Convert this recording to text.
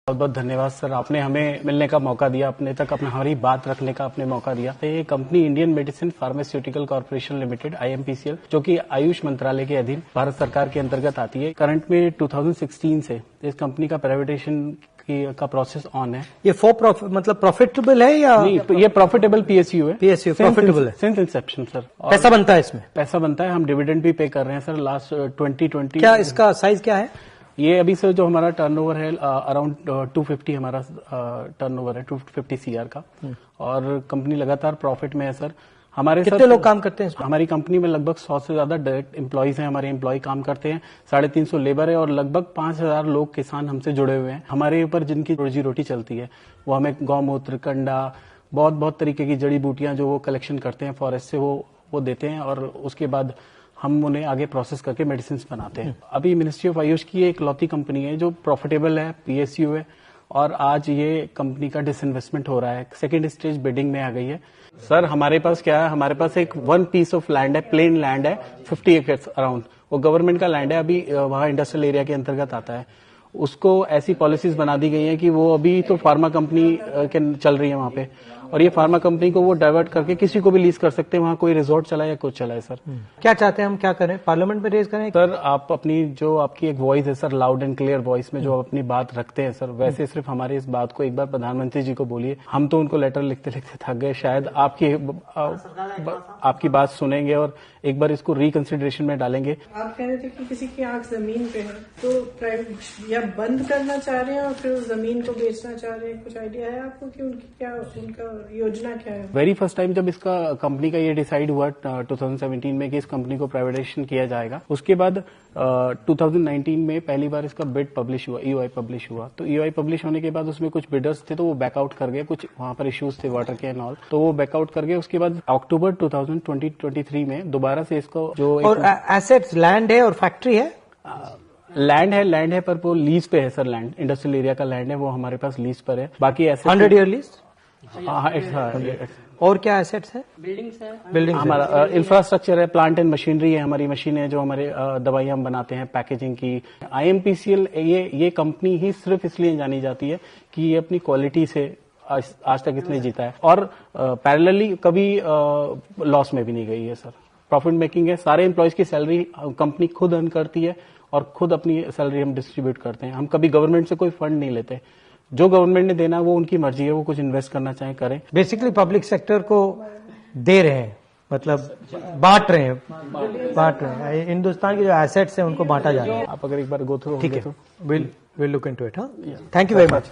बहुत बहुत धन्यवाद सर, आपने हमें मिलने का मौका दिया, अपने तक हमारी बात रखने का आपने मौका दिया। ये company Indian medicine pharmaceutical corporation limited IMPCL, जो कि आयुष मंत्रालय के अधीन भारत सरकार के अंतर्गत आती है। करंट में 2016 से इस कंपनी का प्राइवेटाइजेशन का प्रोसेस ऑन है। ये मतलब प्रॉफिटेबल है या नहीं? ये प्रॉफिटेबल PSU है। PSU प्रॉफिटेबल है सिंस इंसेप्शन सर। पैसा बनता है इसमें? पैसा बनता है, हम डिविडेंड भी पे कर रहे हैं सर लास्ट 2020। क्या इसका साइज क्या है? ये अभी सर जो हमारा टर्नओवर है अराउंड 250 हमारा टर्नओवर है 250 CR का, और कंपनी लगातार प्रॉफिट में है सर। हमारे कितने लोग काम करते हैं इसमें? हमारी कंपनी में लगभग 100 से ज्यादा डायरेक्ट एम्प्लॉइज हैं, हमारे एम्प्लॉय काम करते हैं, 350 लेबर है और लगभग 5000 लोग किसान हमसे जुड़े हुए हैं। हमारे ऊपर जिनकी रोजी रोटी चलती है वो हमें गौमूत्र, कंडा, बहुत तरीके की जड़ी बूटियां जो वो कलेक्शन करते हैं फॉरेस्ट से वो देते हैं, और उसके बाद हम उन्हें आगे प्रोसेस करके मेडिसिन बनाते हैं। अभी मिनिस्ट्री ऑफ आयुष की एक लौती कंपनी है जो प्रॉफिटेबल है, PSU है, और आज ये कंपनी का डिसइन्वेस्टमेंट हो रहा है, सेकेंड स्टेज बिडिंग में आ गई है। सर हमारे पास क्या है, हमारे पास एक 1 पीस ऑफ लैंड है, प्लेन लैंड है 50 एकर्स अराउंड, वो गवर्नमेंट का लैंड है, अभी वहाँ इंडस्ट्रियल एरिया के अंतर्गत आता है। उसको ऐसी पॉलिसीज बना दी गई हैं कि वो अभी तो फार्मा कंपनी के चल रही है वहाँ पे, और ये फार्मा कंपनी को वो डाइवर्ट करके किसी को भी लीज कर सकते हैं, वहाँ कोई रिजॉर्ट चला या कुछ चला है सर। क्या चाहते हैं हम, क्या करें, पार्लियामेंट में रेज करें? सर आप अपनी जो आपकी एक वॉइस है sir, loud and clear voice में जो आप अपनी बात रखते हैं सर, वैसे सिर्फ हमारी इस बात को एक बार प्रधानमंत्री जी को बोलिए। हम तो उनको लेटर लिखते लिखते थक गए, शायद आपकी बात सुनेंगे और एक बार इसको रिकंसिडरेशन में डालेंगे। आप कह रहे थे कि किसी की आंख जमीन पे है, तो प्राइवेट या बंद करना चाह रहे हैं और फिर उस जमीन को बेचना चाह रहे हैं, कुछ आइडिया है आपको कि उनका योजना क्या है? वेरी फर्स्ट टाइम जब इसका कंपनी का ये डिसाइड हुआ 2017 में कि इस कंपनी को प्राइवेटाइजेशन किया जाएगा, उसके बाद 2019 में पहली बार इसका बिड पब्लिश हुआ, EOI पब्लिश हुआ। तो EOI पब्लिश होने के बाद उसमें कुछ बिडर्स थे तो वो बैकआउट कर गए, कुछ वहां पर इश्यूज थे वाटर के एंड ऑल, तो वो बैकआउट कर गए। उसके बाद अक्टूबर 2023 में दोबारा से इसको जो और एसेट्स लैंड है और फैक्ट्री है? लैंड है पर वो लीज पे है सर, लैंड इंडस्ट्रियल एरिया का लैंड है, वो हमारे पास लीज पर है। बाकी ऐसे 100 ईयर लीज। और क्या एसेट्स है? बिल्डिंग्स हमारा इंफ्रास्ट्रक्चर है, प्लांट एंड मशीनरी है, हमारी मशीन है जो हमारे दवाइयां हम बनाते हैं, पैकेजिंग की। IMPCL ये कंपनी ही सिर्फ इसलिए जानी जाती है कि ये अपनी क्वालिटी से आज तक इसने जीता है, और पैरेलली कभी लॉस में भी नहीं गई है सर। प्रॉफिट मेकिंग है, सारे एम्प्लॉयज की सैलरी कंपनी खुद अर्न करती है और खुद अपनी सैलरी हम डिस्ट्रीब्यूट करते हैं। हम कभी गवर्नमेंट से कोई फंड नहीं लेते, जो गवर्नमेंट ने देना वो उनकी मर्जी है, वो कुछ इन्वेस्ट करना चाहे करें। बेसिकली पब्लिक सेक्टर को दे रहे हैं, मतलब बांट रहे हैं। हिंदुस्तान के जो एसेट्स हैं उनको बांटा जा रहा है। आप अगर एक बार गो थ्रू, ठीक है, will look into it. Thank you very much.